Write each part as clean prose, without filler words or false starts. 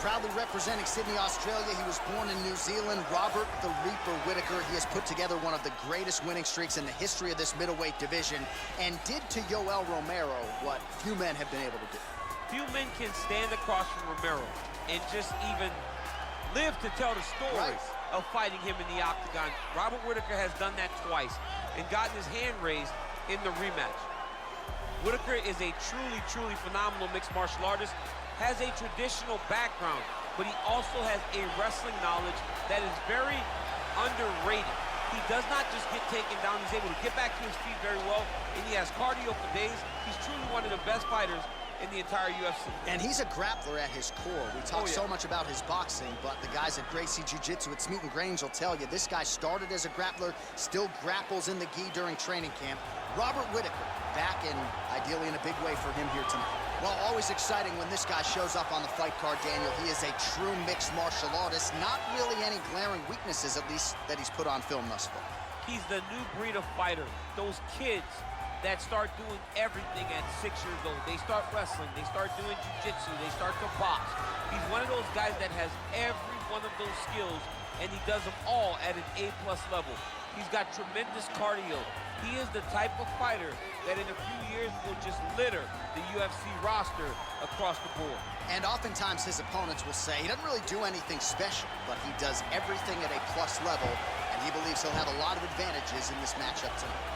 Proudly representing Sydney, Australia. He was born in New Zealand. Robert the Reaper Whittaker. He has put together one of the greatest winning streaks in the history of this middleweight division and did to Yoel Romero what few men have been able to do. Few men can stand across from Romero and just even live to tell the story of fighting him in the octagon. Robert Whittaker has done that twice and gotten his hand raised in the rematch. Whittaker is a truly phenomenal mixed martial artist, has a traditional background, but he also has a wrestling knowledge that is very underrated. He does not just get taken down, he's able to get back to his feet very well, and he has cardio for days. He's truly one of the best fighters in the entire UFC. And he's a grappler at his core. We talk so much about his boxing, but the guys at Gracie Jiu-Jitsu at Smeaton Grange will tell you this guy started as a grappler, still grapples in the gi during training camp. Robert Whittaker back and ideally in a big way for him here tonight. Well, always exciting when this guy shows up on the fight card, Daniel. He is a true mixed martial artist. Not really any glaring weaknesses, at least, that he's put on film thus far. He's the new breed of fighter. Those kids that start doing everything at 6 years old. They start wrestling, they start doing jiu-jitsu, they start to box. He's one of those guys that has every one of those skills, and he does them all at an A+ level. He's got tremendous cardio. He is the type of fighter that in a few years will just litter the UFC roster across the board. And oftentimes his opponents will say he doesn't really do anything special, but he does everything at a plus level, and he believes he'll have a lot of advantages in this matchup tonight.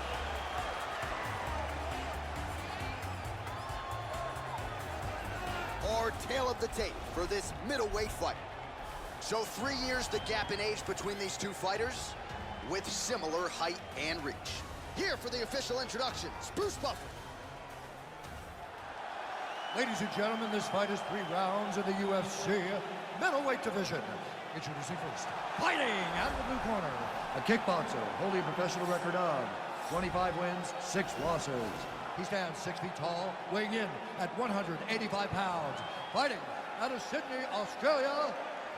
Our tale of the tape for this middleweight fight. So 3 years the gap in age between these two fighters, with similar height and reach. Here for the official introductions, Bruce Buffer. Ladies and gentlemen, this fight is 3 rounds in the UFC middleweight division. Introducing first, fighting out of the blue corner, a kickboxer holding a professional record of 25 wins, 6 losses. He stands 6 feet tall, weighing in at 185 pounds. Fighting out of Sydney, Australia,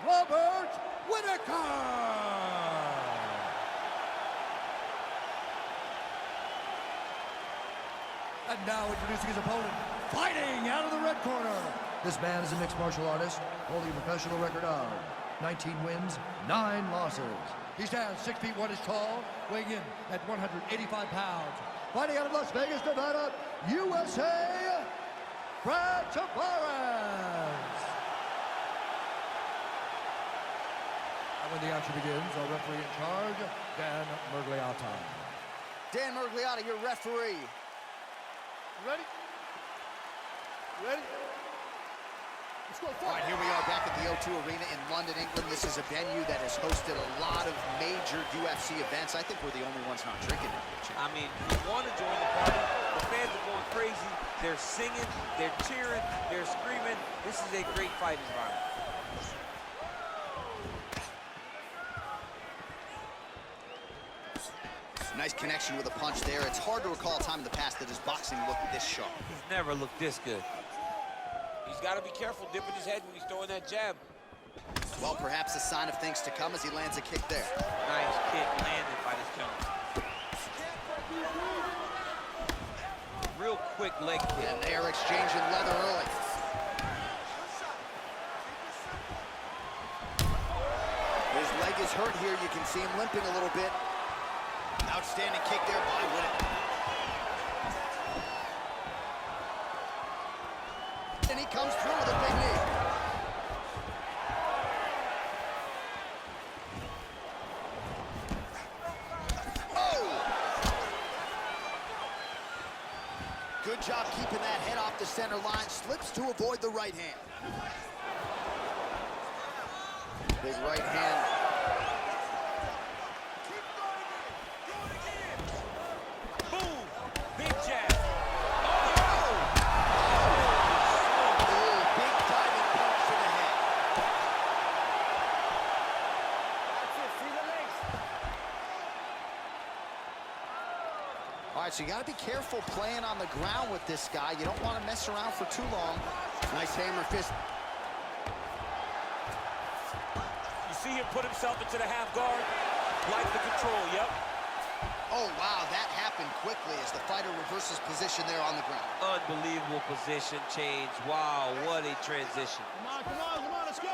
Robert Whittaker! And now introducing his opponent, fighting out of the red corner. This man is a mixed martial artist, holding a professional record of 19 wins, 9 losses. He stands 6 feet 1 inch tall, weighing in at 185 pounds. Fighting out of Las Vegas, Nevada, USA, Brad Tavares. And when the action begins, our referee in charge, Dan Mergliata. Dan Mergliata, your referee. Ready? Ready? Let's go. All right, here we are back at the O2 Arena in London, England. This is a venue that has hosted a lot of major UFC events. I think we're the only ones not drinking it. I mean, you want to join the party. The fans are going crazy. They're singing, they're cheering, they're screaming. This is a great fight environment. Nice connection with a punch there. It's hard to recall a time in the past that his boxing looked this sharp. He's never looked this good. He's got to be careful dipping his head when he's throwing that jab. Well, perhaps a sign of things to come as he lands a kick there. Nice kick landed by this gentleman. Real quick leg kick. And they are exchanging leather early. His leg is hurt here. You can see him limping a little bit. Outstanding kick there by Whittaker. And he comes through with a big knee. Oh! Good job keeping that head off the center line. Slips to avoid the right hand. Big right hand. All right, so you got to be careful playing on the ground with this guy. You don't want to mess around for too long. Nice hammer fist. You see him put himself into the half guard. Like the control, yep. Oh, wow, that happened quickly as the fighter reverses position there on the ground. Unbelievable position change. Wow, what a transition. Come on, let's go.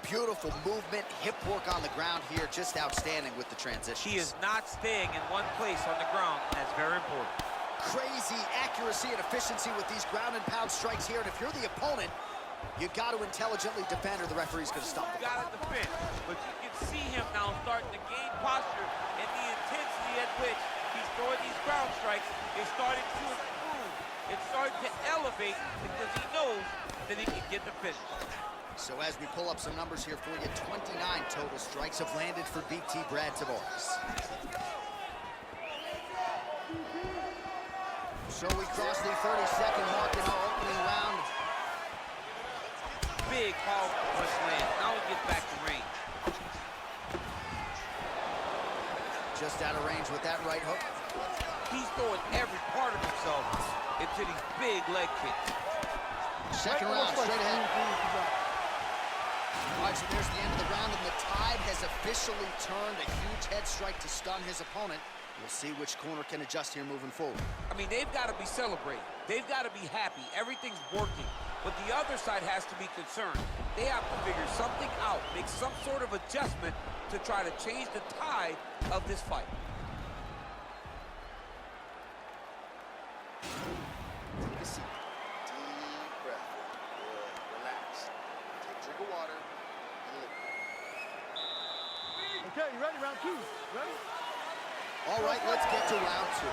Beautiful movement, hip work on the ground here, just outstanding with the transition. He is not staying in one place on the ground. That's very important. Crazy accuracy and efficiency with these ground and pound strikes here, and if you're the opponent, you got to intelligently defend or the referee's going to stop the fight. Got to defend, but you can see him now starting to gain posture, and the intensity at which he's throwing these ground strikes is starting to improve. It's starting to elevate because he knows that he can get the finish. So as we pull up some numbers here for you, 29 total strikes have landed for BT Brad Tavares. So we cross the 30-second mark in our opening round. Big powerful punch land. Now we get back to range. Just out of range with that right hook. He's throwing every part of himself into these big leg kicks. Second round, straight ahead. All right, so there's the end of the round, and the tide has officially turned. A huge head strike to stun his opponent. We'll see which corner can adjust here moving forward. I mean, they've got to be celebrating. They've got to be happy. Everything's working. But the other side has to be concerned. They have to figure something out, make some sort of adjustment to try to change the tide of this fight. Take a seat. Deep breath. Good. Relax. Take a drink of water. Okay, you ready? Round 2. Ready? All right, let's get to round 2.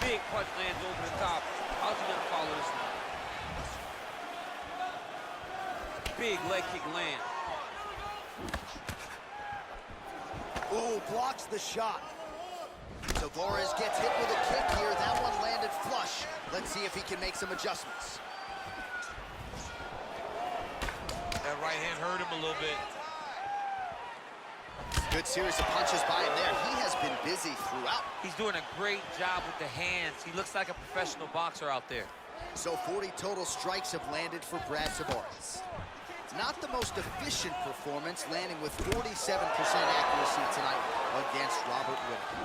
Big punch lands over the top. How's he gonna follow this one? Big leg kick land. Ooh, blocks the shot. Tavares gets hit with a kick here. That one landed flush. Let's see if he can make some adjustments. That right hand hurt him a little bit. Good series of punches by him there. He has been busy throughout. He's doing a great job with the hands. He looks like a professional boxer out there. So 40 total strikes have landed for Brad Tavares. Not the most efficient performance, landing with 47% accuracy tonight against Robert Whitaker.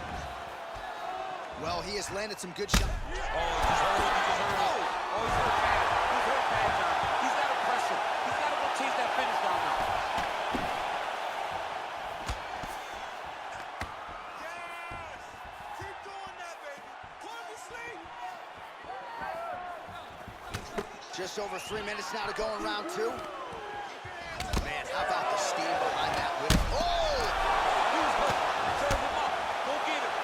Well, he has landed some good shots. Oh, he just hurt him. Oh, he's hurt bad. He's hurt bad, John. He's got to pressure. He's got to go chase that finish down now. Just over 3 minutes now to go in round 2. Man, how about the steam behind that whip? Oh! He's hurt. Serve him up. Go get him.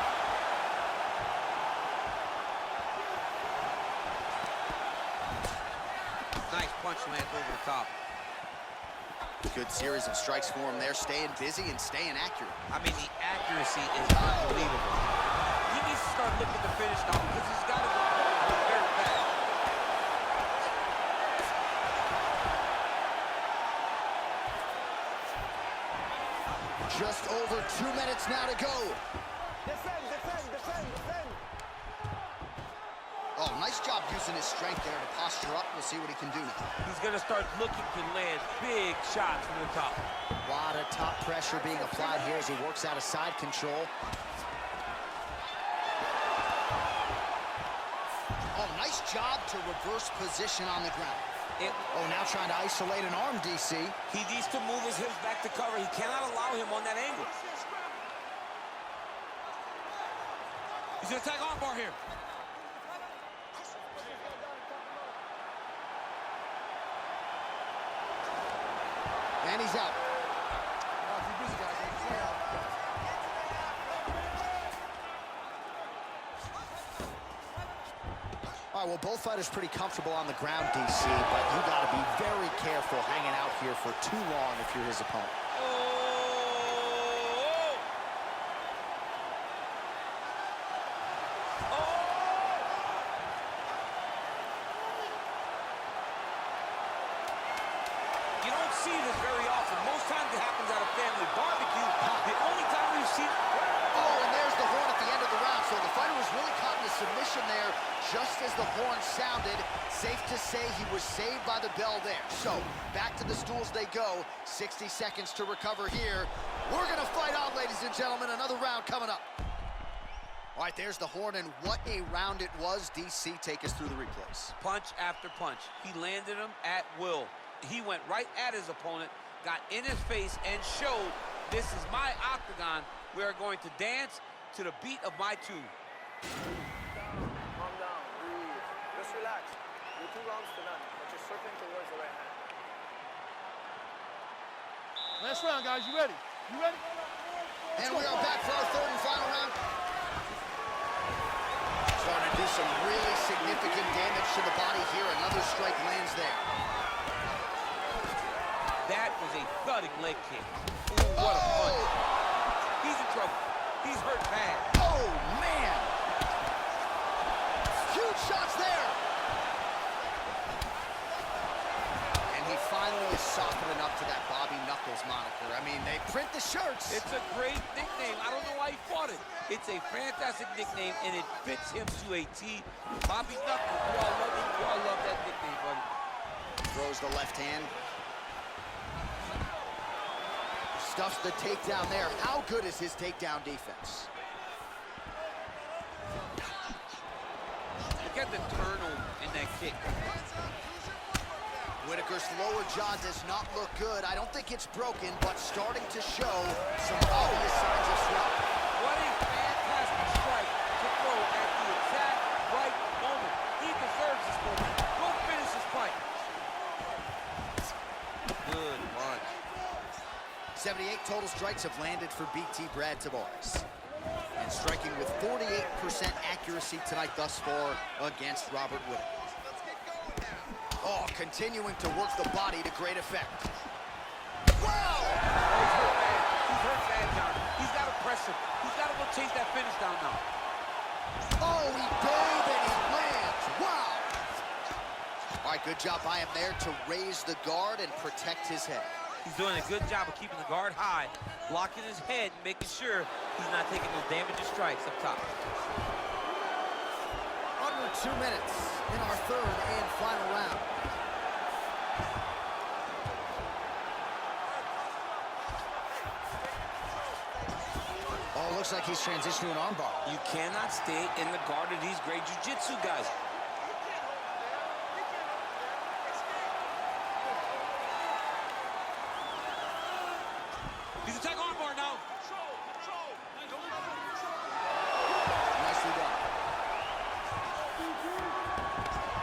Nice punch lands over the top. Good series of strikes for him there, staying busy and staying accurate. I mean, the accuracy is unbelievable. He needs to start looking to finish now because he's got to go very fast. Just over 2 minutes now to go. Defend. Oh, nice job using his strength there to posture up. We'll see what he can do now. He's going to start looking to land big shots from the top. A lot of top pressure being applied here as he works out of side control. Oh, nice job to reverse position on the ground. Oh, now trying to isolate an arm, DC. He needs to move his hips back to cover. He cannot allow him on that angle. He's going to attack armbar here. And he's out. All right, well, both fighters pretty comfortable on the ground, DC, but you got to be very careful hanging out here for too long if you're his opponent. You don't see this very often. Most times it happens at a family barbecue. The only time we've seen... Oh, and there's the horn at the end of the round. So the fighter was really caught in a submission there just as the horn sounded. Safe to say he was saved by the bell there. So, back to the stools they go. 60 seconds to recover here. We're gonna fight on, ladies and gentlemen. Another round coming up. All right, there's the horn, and what a round it was. DC, take us through the replays. Punch after punch. He landed him at will. He went right at his opponent, got in his face, and showed, this is my octagon. We are going to dance to the beat of my tune. Calm down, breathe. Just relax. You're 2 rounds to none, but you're circling towards the right hand. Last round, guys. You ready? You ready? And we are back for our third and final round. Starting to do some really significant damage to the body here. Another strike lands there. That was a thudding leg kick. Ooh, what a punch. He's in trouble. He's hurt bad. Oh, man. Huge shots there. And he finally is softening up to that Bobby Knuckles moniker. I mean, they print the shirts. It's a great nickname. I don't know why he fought it. It's a fantastic nickname, and it fits him to a T. Bobby Knuckles, we all love him. We all love that nickname, buddy. Throws the left hand. Stuffs the takedown there. How good is his takedown defense? Look at the turnover in that kick. Whitaker's lower jaw does not look good. I don't think it's broken, but starting to show some obvious signs of swelling. What a fantastic strike to throw at the exact right moment. He deserves this moment. Go finish this fight. Good punch. 78 total strikes have landed for BT Brad Tavares. And striking with 48% accuracy tonight thus far against Robert Whitaker. Oh, continuing to work the body to great effect. Wow! He's hurt bad, John. He's got to press him. He's got to go chase that finish down now. Oh, he dove and he lands. Wow! All right, good job by him there to raise the guard and protect his head. He's doing a good job of keeping the guard high, blocking his head, making sure he's not taking those damaging strikes up top. Under 2 minutes in our third and final round. Oh, looks like he's transitioning to an armbar. You cannot stay in the guard of these great jiu-jitsu guys. He's attacking armbar now. Nicely done.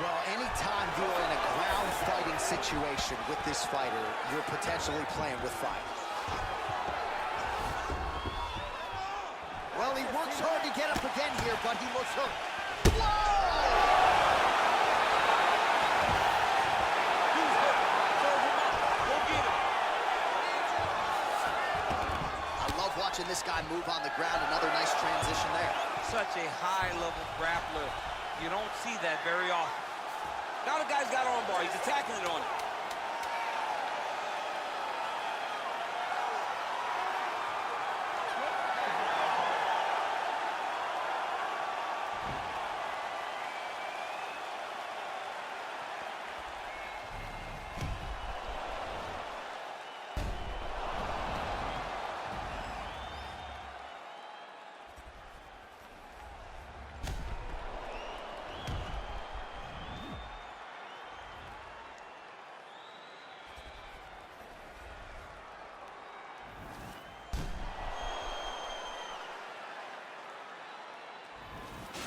Well, anytime you are in a ground fighting situation with this fighter, you're potentially playing with fire. Well, he works hard to get up again here, but he looks hurt. Whoa! Watching this guy move on the ground, another nice transition there. Such a high-level grappler. You don't see that very often. Now the guy's got armbar. He's attacking it on him.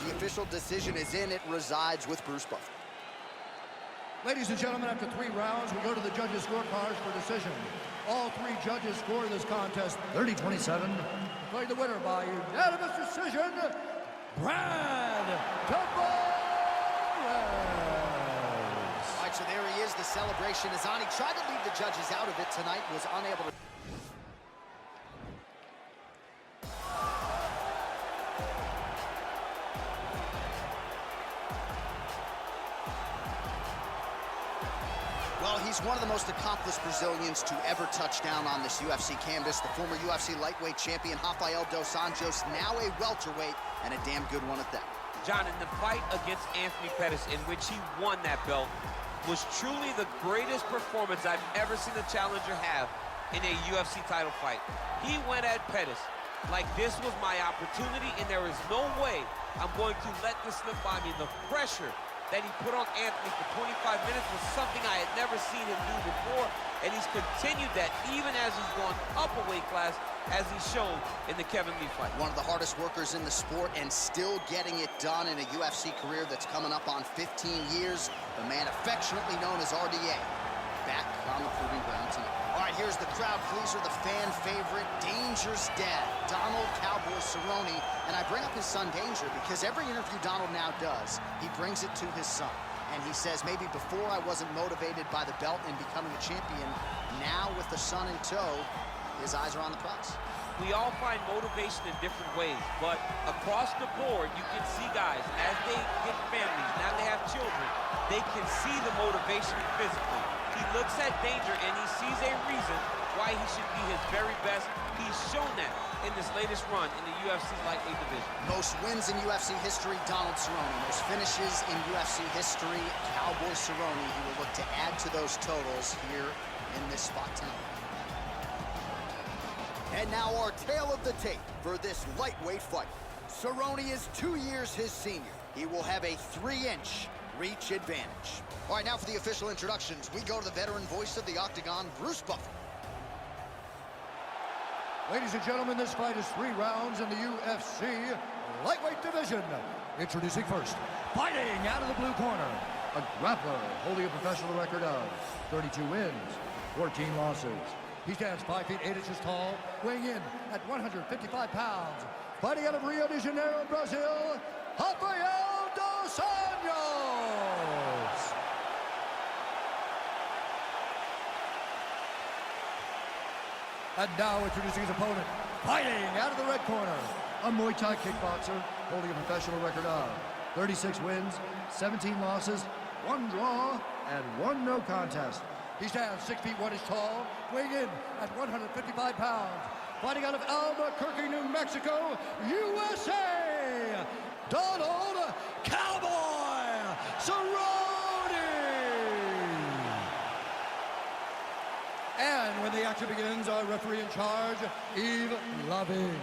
The official decision is in. It resides with Bruce Buffer. Ladies and gentlemen, after 3 rounds, we go to the judges' scorecards for decision. All 3 judges score this contest 30-27. Declared the winner by unanimous decision, Brad Tavares. All right, so there he is. The celebration is on. He tried to leave the judges out of it tonight, was unable to. Well, he's one of the most accomplished Brazilians to ever touch down on this UFC canvas. The former UFC lightweight champion, Rafael dos Anjos, now a welterweight, and a damn good one at that. John, in the fight against Anthony Pettis, in which he won that belt, was truly the greatest performance I've ever seen a challenger have in a UFC title fight. He went at Pettis like this was my opportunity, and there is no way I'm going to let this slip by me. The pressure that he put on Anthony for 25 minutes was something I had never seen him do before, and he's continued that even as he's gone up a weight class, as he's shown in the Kevin Lee fight. One of the hardest workers in the sport and still getting it done in a UFC career that's coming up on 15 years. The man affectionately known as RDA, back on the proving ground tonight. All right, here's the crowd pleaser, the fan favorite, Danger's dad, Donald Cowboy Cerrone. And I bring up his son Danger because every interview Donald now does, he brings it to his son. And he says, maybe before I wasn't motivated by the belt and becoming a champion, now with the son in tow, his eyes are on the prize. We all find motivation in different ways, but across the board, you can see guys, as they get families, now they have children, they can see the motivation physically. He looks at Danger and he sees a reason why he should be his very best. He's shown that in this latest run in the UFC lightweight division. Most wins in UFC history, Donald Cerrone. Most finishes in UFC history, Cowboy Cerrone. He will look to add to those totals here in this spot tonight. And now our tale of the tape for this lightweight fight. Cerrone is 2 years his senior. He will have a 3-inch reach advantage. All right, now for the official introductions, we go to the veteran voice of the Octagon, Bruce Buffer. Ladies and gentlemen, this fight is 3 rounds in the UFC lightweight division. Introducing first, fighting out of the blue corner, a grappler holding a professional record of 32 wins, 14 losses. He stands 5 feet 8 inches tall, weighing in at 155 pounds. Fighting out of Rio de Janeiro, Brazil, Rafael dos Anjos. And now introducing his opponent, fighting out of the red corner, a Muay Thai kickboxer holding a professional record of 36 wins, 17 losses, 1 draw, and 1 no contest. He stands 6 feet 1 inches tall, weighing in at 155 pounds. Fighting out of Albuquerque, New Mexico, USA, Donald Cowboy Cerrone. And when the action begins, our referee in charge, Yves Loving.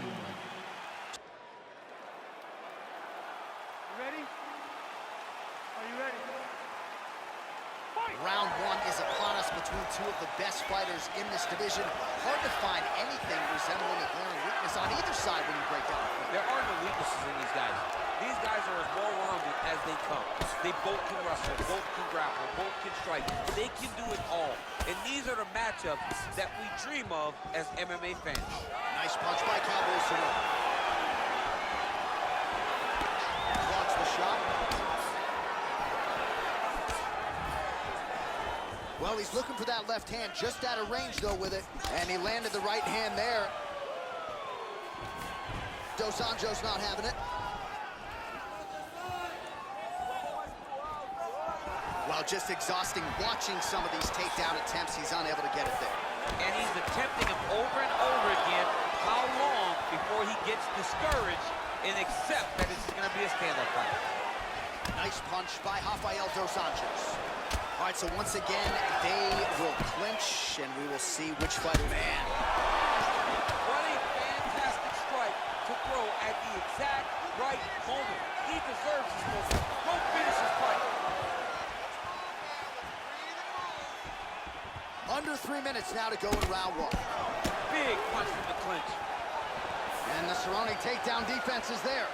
Ready? Are you ready? Round 1 is upon us between 2 of the best fighters in this division. Hard to find anything resembling a glaring weakness on either side when you break down the fight. There are no weaknesses in these guys. These guys are as well-rounded as they come. They both can wrestle, both can grapple, both can strike. They can do it all. And these are the matchups that we dream of as MMA fans. Nice punch by Cowboy Cerrone. Blocks the shot. Well, he's looking for that left hand, just out of range, though, with it. And he landed the right hand there. Dos Anjos not having it. Well, just exhausting watching some of these takedown attempts. He's unable to get it there. And he's attempting them over and over again. How long before he gets discouraged and accept that it's going to be a stand-up fight? Nice punch by Rafael dos Anjos. All right, so once again, they will clinch, and we will see which fighter. Man. What a fantastic strike to throw at the exact right moment. He deserves this moment. Go finish his fight. Under 3 minutes now to go in round 1. Big punch from the clinch. And the Cerrone takedown defense is there.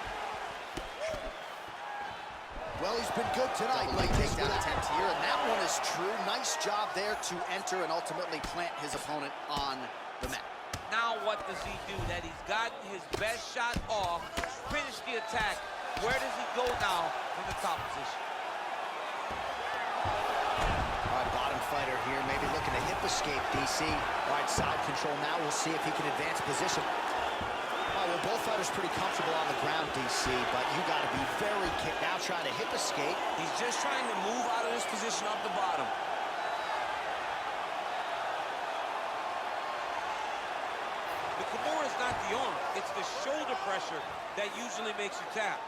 Well, he's been good tonight. Late takedown attempt here, and that one is true. Nice job there to enter and ultimately plant his opponent on the mat. Now what does he do? That he's gotten his best shot off, finished the attack. Where does he go now from the top position? All right, bottom fighter here, maybe looking to hip escape, DC. All right, side control now. We'll see if he can advance position. Well, both fighters pretty comfortable on the ground, DC, but you got to be very kicked out, trying to hip escape. He's just trying to move out of this position up the bottom. The Kimura is not the arm. It's the shoulder pressure that usually makes you tap.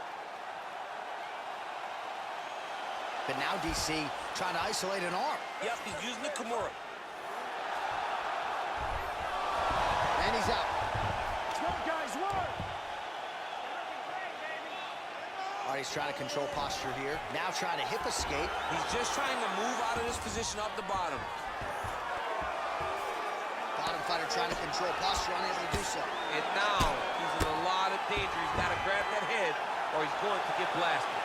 But now DC trying to isolate an arm. Yep, he's using the Kimura. And he's out. Work, guys, work! All right, he's trying to control posture here. Now trying to hip escape. He's just trying to move out of this position up the bottom. Bottom fighter trying to control posture, unable to do so. And now he's in a lot of danger. He's got to grab that head or he's going to get blasted.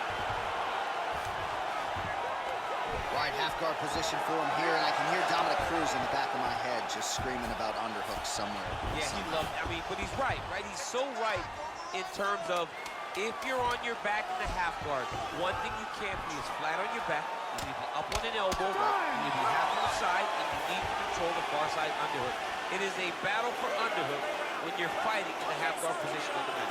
All right, half guard position for him here, and I can hear Dominic Cruz in the back of my head just screaming about underhooks somewhere. Yeah, he loves, I mean, but he's right? He's so right in terms of if you're on your back in the half guard, one thing you can't be is flat on your back. You need to be up on an elbow, you need to be half on the side, and you need to control the far side underhook. It is a battle for underhook when you're fighting in the half guard position on the mat.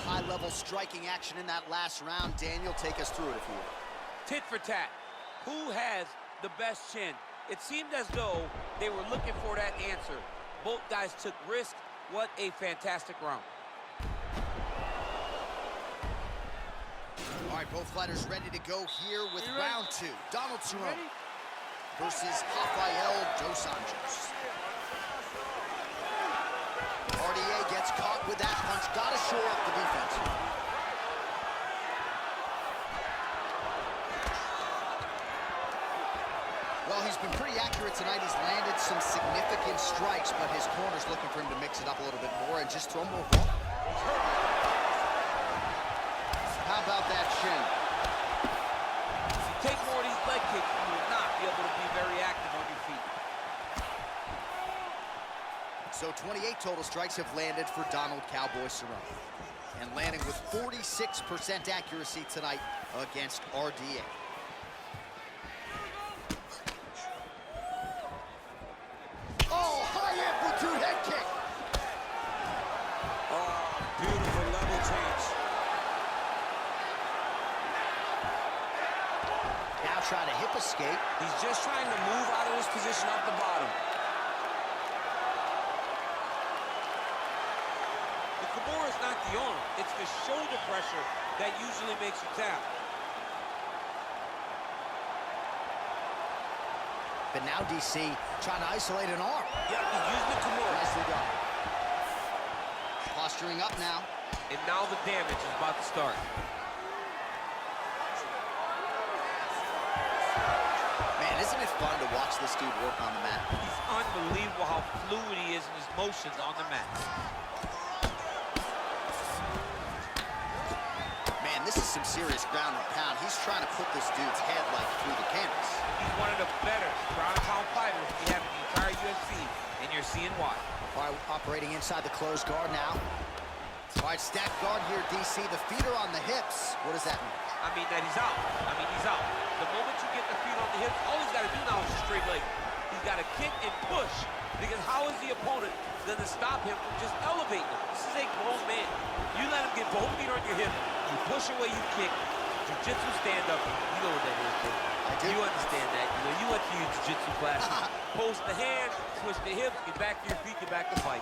High-level striking action in that last round. Daniel, take us through it if you will. Tit for tat. Who has the best chin? It seemed as though they were looking for that answer. Both guys took risk. What a fantastic round. All right, both fighters ready to go here with round two. Donald Cerrone versus Rafael Dos Anjos. RDA gets caught with that punch. Gotta shore up the defense. Well, he's been pretty accurate tonight. He's landed some significant strikes, but his corner's looking for him to mix it up a little bit more and just throw more ball. How about that chin? If you take more of these leg kicks, you will not be able to be very active on your feet. So 28 total strikes have landed for Donald Cowboy Cerrone. And landing with 46% accuracy tonight against RDA. Oh, high amplitude head kick. Oh, beautiful level change. Now trying to hip escape. He's just trying to move out of this position up the bottom. The Kimura is not the arm. It's the shoulder pressure that usually makes you tap. But now DC trying to isolate an arm. Yep, he's using the Kimura. Nicely done. Posturing up now. And now the damage is about to start. Man, isn't it fun to watch this dude work on the mat? He's unbelievable how fluid he is in his motions on the mat. Man, this is some serious ground and pound. He's trying to put this dude's head like through the canvas. He's one of the better ground and pound fighters we have in the entire UFC, and you're seeing why. All right, operating inside the closed guard now. All right, stacked guard here, DC. The feet are on the hips. What does that mean? I mean that he's out. He's out. The moment you get the feet on the hips, all he's got to do now is straight leg. He's got to kick and push, because how is the opponent going to stop him from just elevating him? This is a grown man. You let him get both feet on your hip, you push away, you kick. Jiu-jitsu stand-up, you know what that is, kid. I do. You understand that. You went to your jiu-jitsu classes. Post the hands, switch the hips, get back to your feet, get back to fight.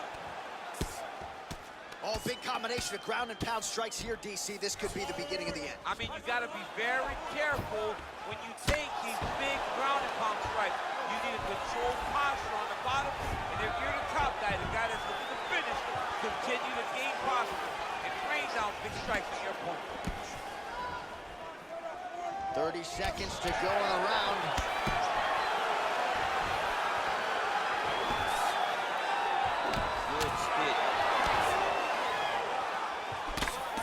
Oh, big combination of ground and pound strikes here, DC. This could be the beginning of the end. I mean, you got to be very careful when you take these big ground and pound strikes. You need to control posture on the bottom, and if you're the top guy, the guy that's looking to finish, continue to gain posture and rain down big strikes on your opponent. 30 seconds to go in the round. Good stick.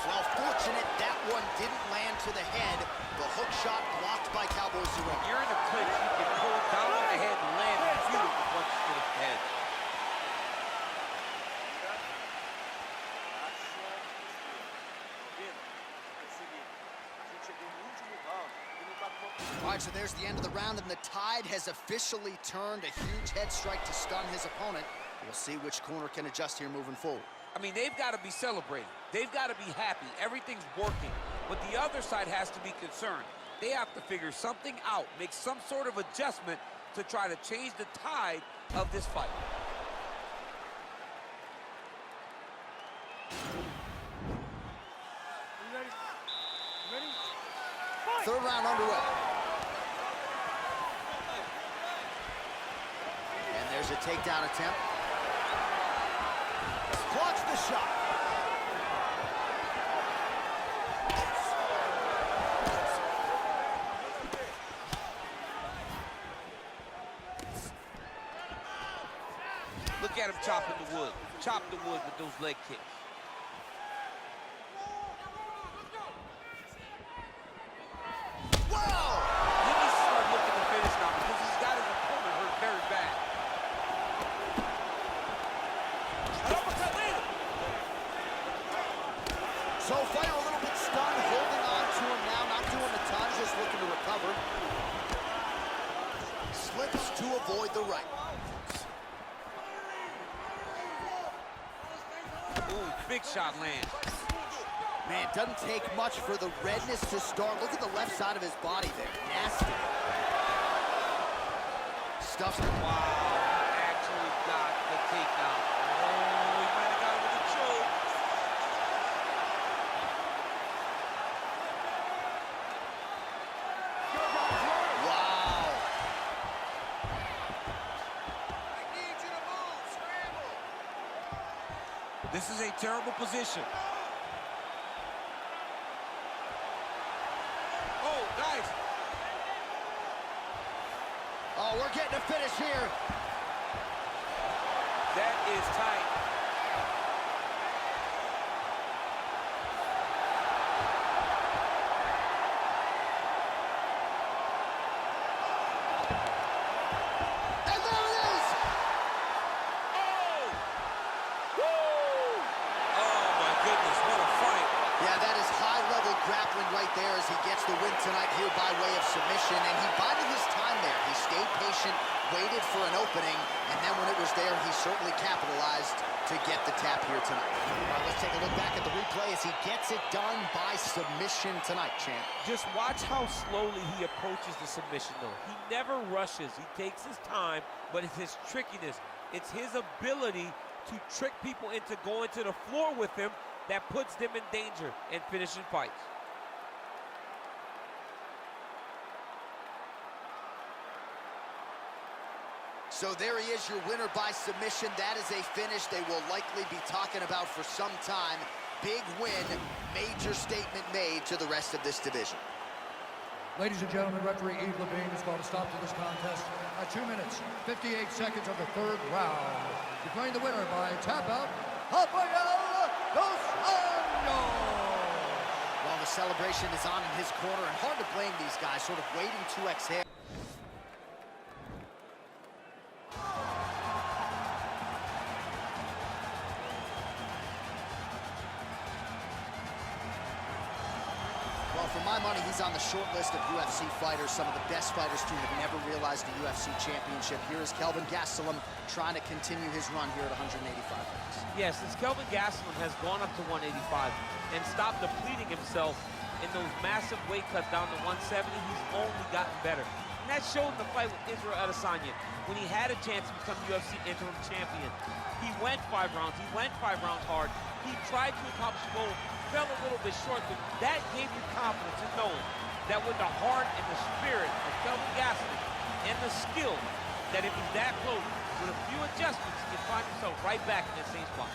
Well, fortunate that one didn't land to the head. The hook shot blocked by Cowboy Cerrone. You're in a clinch, you can pull down on the head and land beautiful punches to the head. All right, so there's the end of the round, and the tide has officially turned. A huge head strike to stun his opponent. We'll see which corner can adjust here moving forward. I mean, they've got to be celebrating. They've got to be happy. Everything's working. But the other side has to be concerned. They have to figure something out, make some sort of adjustment to try to change the tide of this fight. third round underway. And there's a takedown attempt. Blocks the shot. Look at him chopping the wood. Chop the wood with those leg kicks. Whoa! He needs to start looking to finish now because he's got his opponent hurt very bad. An uppercut later. So fighter a little bit stunned, holding on to him now, not doing a ton, just looking to recover. Slips to avoid the right. Ooh, big shot lands. Man, doesn't take much for the redness to start. Look at the left side of his body there. Nasty. Stuffs him. Wow, actually got the takedown. Oh, he might have got him with a choke. Wow. I need you to move. Scramble. This is a terrible position. Oh, nice. Oh, we're getting a finish here. That is tight. And there it is. Oh! Woo! Oh, my goodness, what a fight. Yeah, that is high-level grappling right there as he gets the win tonight here by way of submission. And he bided his time there. He stayed patient, waited for an opening, and then when it was there, he certainly capitalized to get the tap here tonight. All right, let's take a look back at the replay as he gets it done by submission tonight, champ. Just watch how slowly he approaches the submission, though. He never rushes. He takes his time, but it's his trickiness. It's his ability to trick people into going to the floor with him that puts them in danger and finishing fights. So there he is, your winner by submission. That is a finish they will likely be talking about for some time. Big win, major statement made to the rest of this division. Ladies and gentlemen, referee Yves Levine has called a stop to this contest at 2 minutes, 58 seconds of the third round. Declaring the winner by tap out, Rafael Dos Anjos. Well, the celebration is on in his corner, and hard to blame these guys, sort of waiting to exhale. Well, for my money, he's on the short list of UFC fighters, some of the best fighters to have never realized a UFC championship. Here is Kelvin Gastelum trying to continue his run here at 185 pounds. Yes, since Kelvin Gastelum has gone up to 185 and stopped depleting himself in those massive weight cuts down to 170, he's only gotten better. And that showed in the fight with Israel Adesanya when he had a chance to become UFC interim champion. He went 5 rounds. He went 5 rounds hard. He tried to accomplish the goal, fell a little bit short, but that gave you confidence in knowing that with the heart and the spirit of Kelvin Gastelum and the skill, that if he's that close, with a few adjustments, he can find himself right back in that same spot.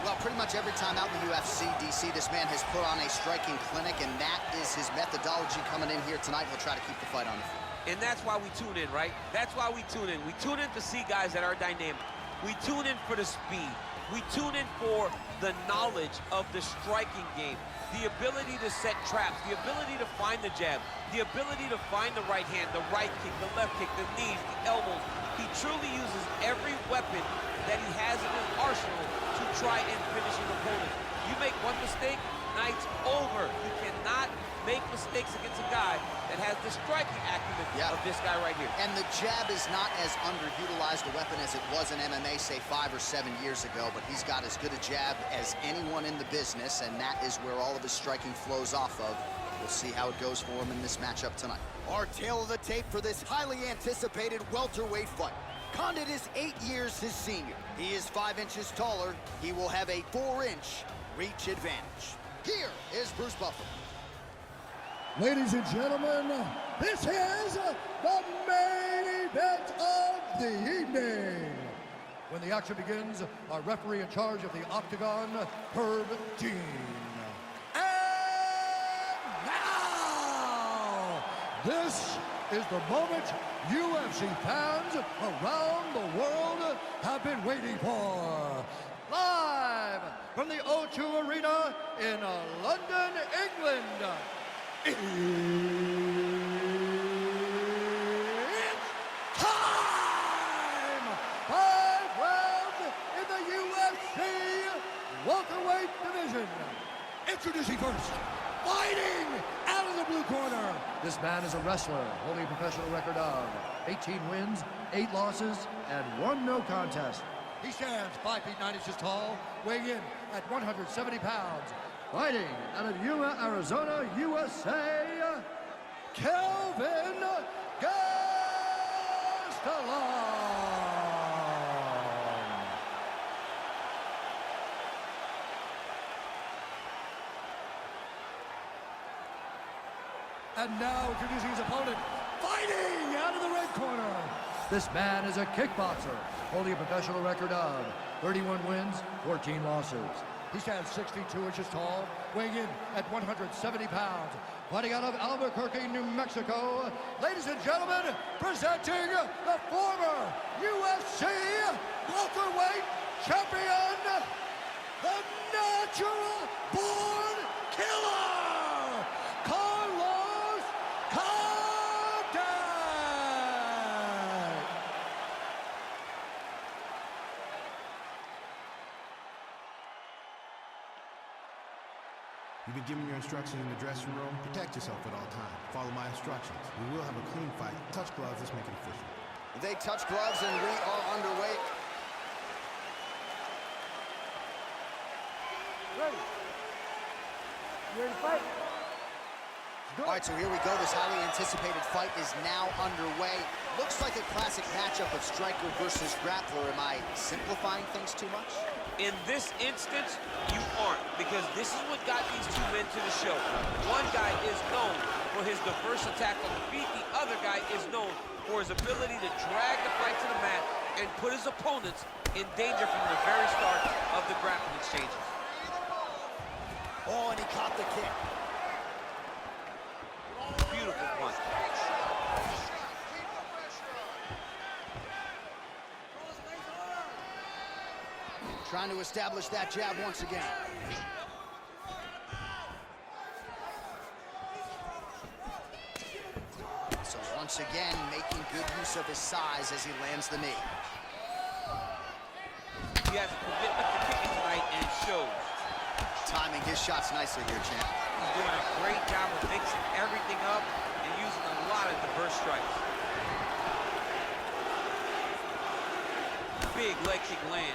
Well, pretty much every time out in the UFC, DC, this man has put on a striking clinic, and that is his methodology coming in here tonight. He'll try to keep the fight on the field. And that's why we tune in, right? That's why we tune in. We tune in to see guys that are dynamic. We tune in for the speed. We tune in for the knowledge of the striking game, the ability to set traps, the ability to find the jab, the ability to find the right hand, the right kick, the left kick, the knees, the elbows. He truly uses every weapon that he has in his arsenal to try and finish his opponent. You make one mistake, night's over. You cannot make mistakes against a guy that has the striking acumen of this guy right here. And the jab is not as underutilized a weapon as it was in MMA, say 5 or 7 years ago, but he's got as good a jab as anyone in the business, and that is where all of his striking flows off of. We'll see how it goes for him in this matchup tonight. Our tale of the tape for this highly anticipated welterweight fight. Condit is 8 years his senior. He is 5 inches taller. He will have a 4-inch reach advantage. Here is Bruce Buffer. Ladies and gentlemen, this is the main event of the evening. When the action begins, our referee in charge of the Octagon, Herb Dean. And now, this is the moment UFC fans around the world have been waiting for. Live from the O2 Arena in London, England. It's time! 5 rounds in the UFC welterweight division. Introducing first, fighting out of the blue corner. This man is a wrestler holding a professional record of 18 wins, 8 losses, and 1 no contest. He stands 5 feet 9 inches tall, weighing in at 170 pounds. Fighting out of Yuma, Arizona, USA, Kelvin Gastelum. And now introducing his opponent, fighting out of the red corner. This man is a kickboxer, holding a professional record of 31 wins, 14 losses. He stands 6 feet 2 inches tall, weighing in at 170 pounds. Fighting out of Albuquerque, New Mexico, ladies and gentlemen, presenting the former UFC welterweight champion, the natural born killer, Carlos Condit. You've been given your instructions in the dressing room. Protect yourself at all times. Follow my instructions. We will have a clean fight. Touch gloves. Let's make it official. They touch gloves and we are underway. Ready? You ready to fight? All right, so here we go. This highly anticipated fight is now underway. Looks like a classic matchup of striker versus grappler. Am I simplifying things too much? In this instance, you aren't, because this is what got these two men to the show. One guy is known for his diverse attack on the feet. The other guy is known for his ability to drag the fight to the mat and put his opponents in danger from the very start of the grappling exchanges. Oh, and he caught the kick. Beautiful punch. Trying to establish that jab once again. So once again, making good use of his size as he lands the knee. He has a commitment to kicking tonight, and it shows. Timing his shots nicely here, champ. He's doing a great job of mixing everything up and using a lot of diverse strikes. Big leg kick land.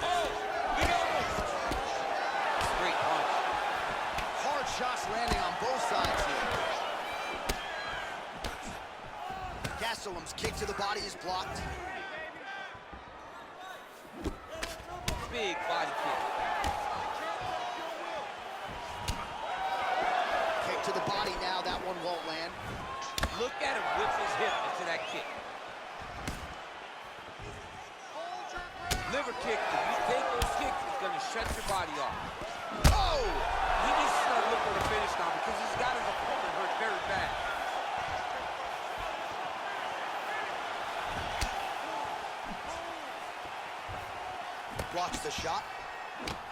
Oh, big elbow. Great punch. Hard shots landing on both sides here. Gastelum's kick to the body is blocked. Big body kick. Kick to the body now, that one won't land. Look at him whip his hip into that kick. Liver kick, if you take those kicks, it's gonna shut your body off. Oh! He needs to start looking to finish now because he's got his opponent hurt very bad. Blocks the shot.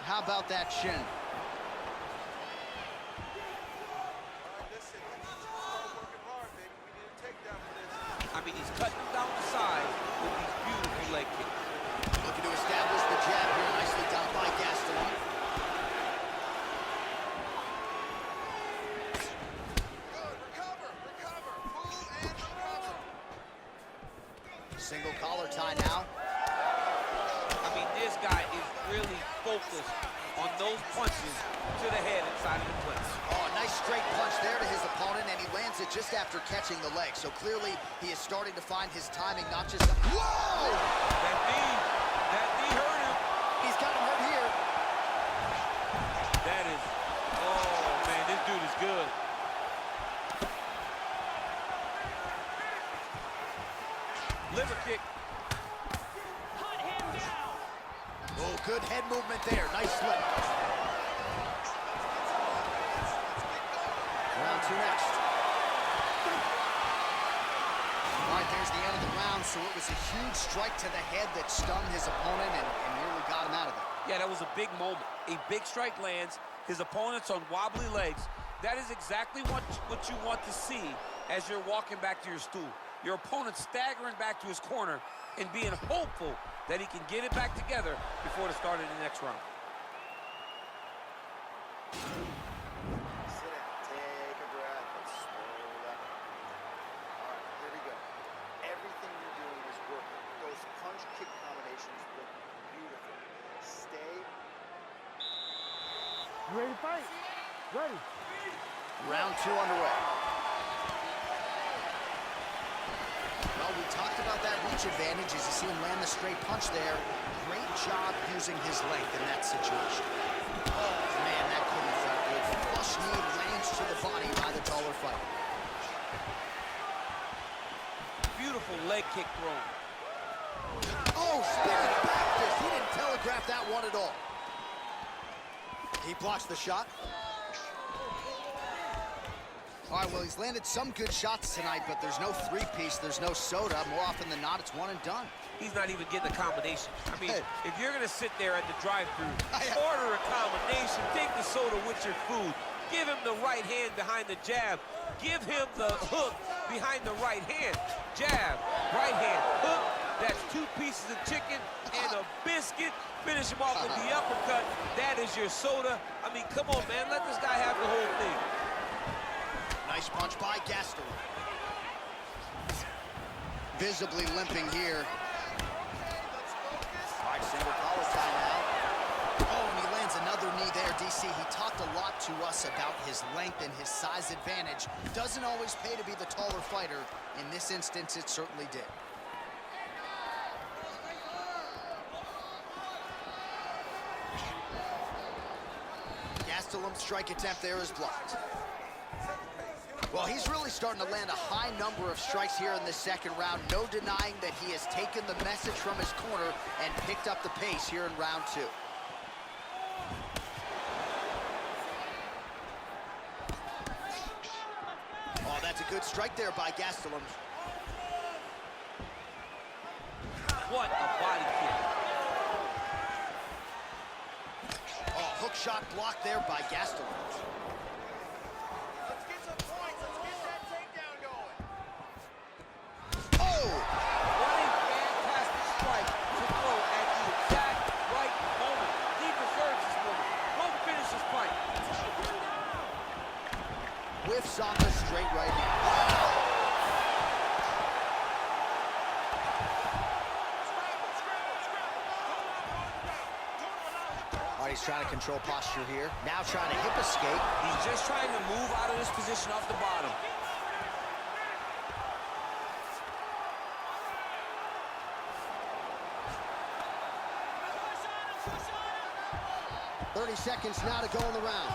How about that shin? I mean, he's cutting him down the side with these beautiful leg kicks. Looking to establish the jab here, nicely done by Gastelum. Single collar tie now. I mean, this guy is really focused on those punches to the head inside of the clinch. Oh, nice straight punch there to his opponent, and he lands it just after catching the leg. So clearly, he is starting to find his timing, not just... Whoa! That knee hurt him. He's got him hurt here. That is, oh man, this dude is good. Liver kick. Put him down. Oh, good head movement there. Nice slip. Round two next. All right, there's the end of the round. So it was a huge strike to the head that stunned his opponent and nearly got him out of it. Yeah, that was a big moment. A big strike lands. His opponent's on wobbly legs. That is exactly what you want to see as you're walking back to your stool. Your opponent staggering back to his corner and being hopeful that he can get it back together before the start of the next round. Sit down, take a breath, and slow that. All right, here we go. Everything you're doing is working. Those punch-kick combinations look beautiful. Stay. You ready to fight? Ready. Round two underway. Well, we talked about that reach advantage as you see him land the straight punch there. Great job using his length in that situation. Oh, man, that couldn't have felt good. Flush knee lands to the body by the taller fighter. Beautiful leg kick thrown. Oh, spinning back fist. He didn't telegraph that one at all. He blocks the shot. All right, well, he's landed some good shots tonight, but there's no three-piece, there's no soda. More often than not, it's one and done. He's not even getting a combination. I mean, if you're going to sit there at the drive-thru, Yeah. order a combination, take the soda with your food, give him the right hand behind the jab, give him the hook behind the right hand. Jab, right hand, hook. That's 2 pieces of chicken and a biscuit. Finish him off with the uppercut. That is your soda. I mean, come on, man. Let this guy have the whole thing. Nice punch by Gastelum. Visibly limping here. All right, single collar tie now. Oh, and he lands another knee there, DC. He talked a lot to us about his length and his size advantage. Doesn't always pay to be the taller fighter. In this instance, it certainly did. Gastelum's strike attempt there is blocked. Well, he's really starting to land a high number of strikes here in the second round. No denying that he has taken the message from his corner and picked up the pace here in round two. Oh, that's a good strike there by Gastelum. What a body kick. Oh, hook shot blocked there by Gastelum. Let's get some points. Let's get that takedown going. Oh! What a fantastic strike to throw at the exact right moment. He deserves this moment. Go finish this fight. Whiffs on the straight right hand. All right, he's trying to control posture here. Now trying to hip escape. He's just trying to move out of this position off the bottom. Push on him. 30 seconds now to go in the round.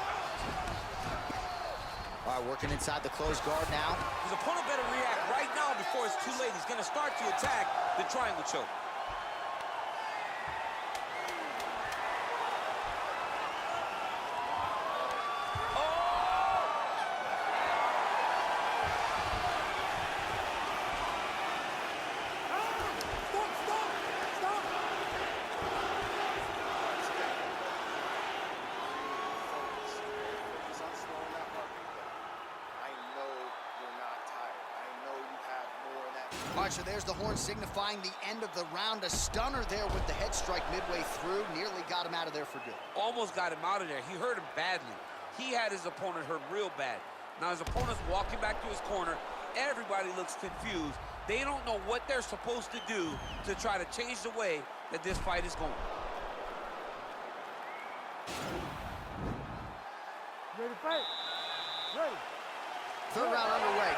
All right, working inside the closed guard now. His opponent better react right now before it's too late. He's going to start to attack the triangle choke. Focus on slowing that heartbeat down. I know you're not tired. I know you have more in that. All right, so there's the horn signifying the end of the round. A stunner there with the head strike midway through. Nearly got him out of there for good. Almost got him out of there. He hurt him badly. He had his opponent hurt real bad. Now his opponent's walking back to his corner. Everybody looks confused. They don't know what they're supposed to do to try to change the way that this fight is going. Ready to fight? Ready. Third round underway.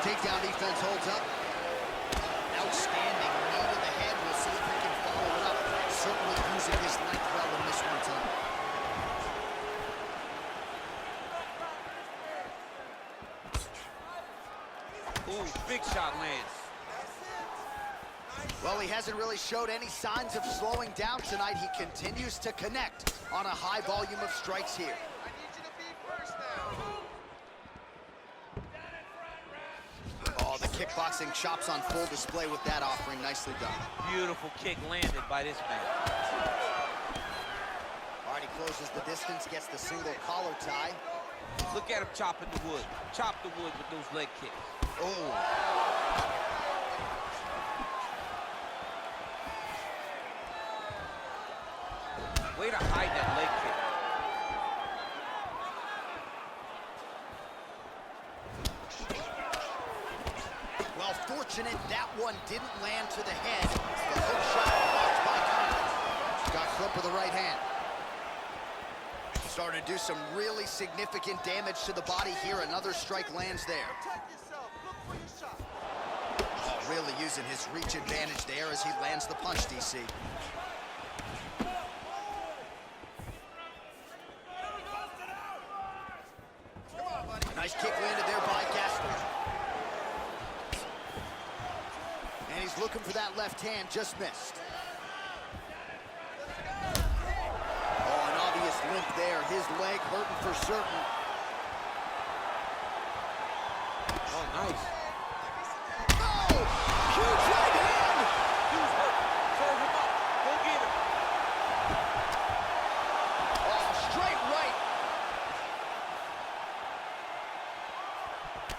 Takedown defense holds up. Outstanding knee to the head. We'll see if he can follow it up. Certainly using his length well in this one tonight. Ooh, big shot lands. Well, he hasn't really showed any signs of slowing down tonight. He continues to connect on a high volume of strikes here. Oh, the kickboxing chops on full display with that offering. Nicely done. Beautiful kick landed by this man. All right, he closes the distance, gets the single collar tie. Look at him chopping the wood. Chop the wood with those leg kicks. Oh. Way to hide that leg kick. Well, fortunate that one didn't land to the head. The hook shot blocked by Conlon. Got clip with the right hand. Starting to do some really significant damage to the body here. Another strike lands there. Oh, really using his reach advantage there as he lands the punch, DC. Nice kick landed there by Gaston. And he's looking for that left hand, just missed. Oh, an obvious limp there. His leg hurting for certain. Oh, nice. Oh, huge right hand! Dude's hurt. Serve him up. Go get him. Oh, straight right.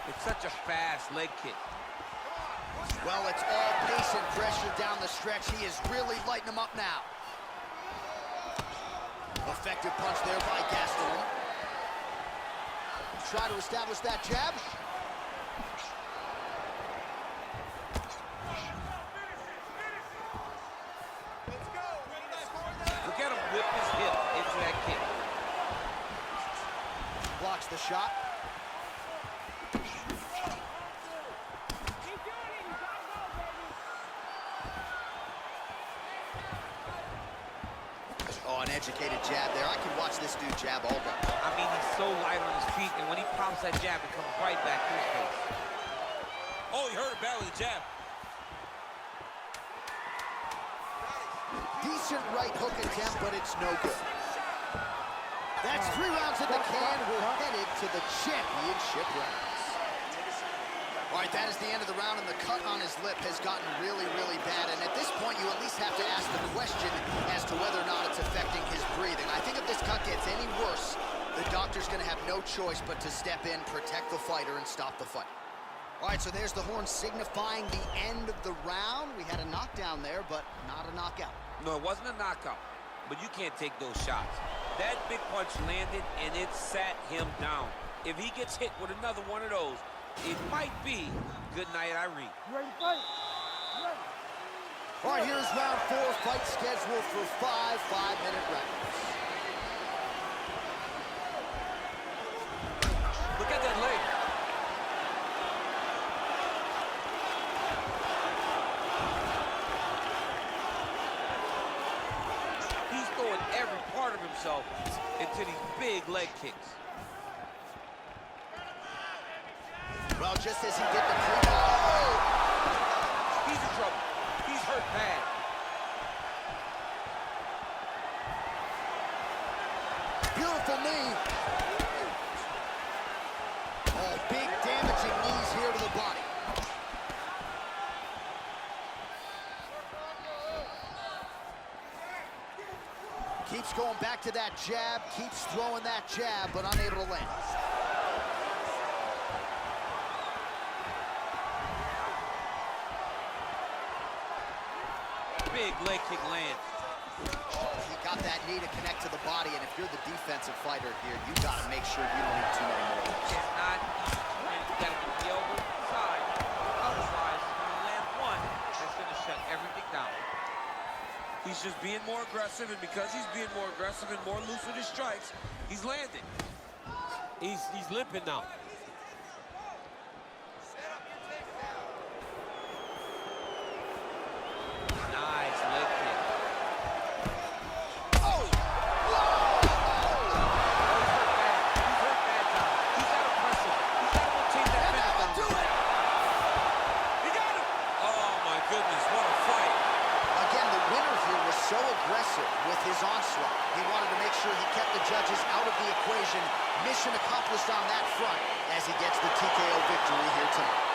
It's such a fast leg kick. Well, it's all pace and pressure down the stretch. He is really lighting him up now. Effective punch there by Gastelum. Try to establish that jab. Look at him whip his hip into that kick. Blocks the shot. Oh, an educated jab there. I can watch this dude jab all day. I mean, he's so light on his feet, and when he pops that jab, it comes right back to his face. Oh, he hurt it bad with the jab. Decent right hook attempt, but it's no good. That's 3 rounds in the can. We're headed to the championship rounds. All right, that is the end of the round, and the cut on his lip has gotten really, really bad. And at this point, you at least have to ask the question as to whether or not it's affecting his breathing. I think if this cut gets any worse, the doctor's going to have no choice but to step in, protect the fighter, and stop the fight. All right, so there's the horn signifying the end of the round. We had a knockdown there, but not a knockout. No, it wasn't a knockout, but you can't take those shots. That big punch landed, and it sat him down. If he gets hit with another one of those, it might be good night, Irene. You ready to fight? Ready. All right, here's round 4, fight scheduled for 5 5-minute rounds. Look at that leg. He's throwing every part of himself into these big leg kicks. Well, just as he did the pre-round. He's in trouble. He's hurt bad. Beautiful knee. Oh, big damaging knees here to the body. Keeps going back to that jab, keeps throwing that jab, but unable to land. Big leg kick lands. He got that knee to connect to the body, and if you're the defensive fighter here, you got to make sure you don't need too many more. It's not easy to win. You got to get the elbow inside. Otherwise, you're going to land one that's going to shut everything down. He's just being more aggressive, and because he's being more aggressive and more loose with his strikes, he's landing. He's limping now. Nice leg kick. Oh! He's hurt bad, John. He's got to press him. He's got to change that finish down. Do it! He got him! Oh, my goodness, what a fight. Again, the winner here was so aggressive with his onslaught. He wanted to make sure he kept the judges out of the equation. Mission accomplished on that front as he gets the TKO victory here tonight.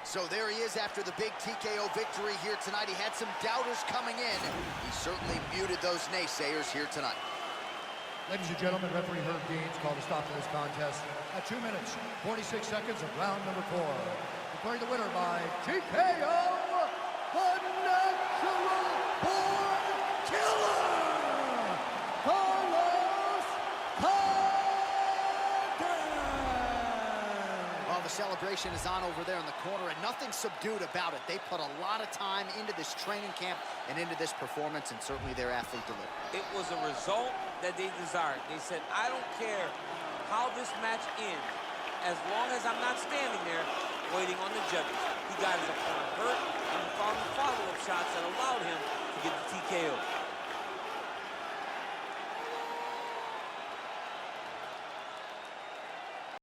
So there he is after the big TKO victory here tonight. He had some doubters coming in. He certainly muted those naysayers here tonight. Ladies and gentlemen, referee Herb Deans called a stop to this contest at 2 minutes, 46 seconds of round number 4. Declaring the winner by TKO, the natural born killer, Carlos Condit! Well, the celebration is on over there in the corner, and nothing subdued about it. They put a lot of time into this training camp and into this performance, and certainly their athlete delivered. It was a result that they desired. They said, I don't care how this match ends, as long as I'm not standing there waiting on the judges. He got his opponent hurt, and he found the follow-up shots that allowed him to get the TKO.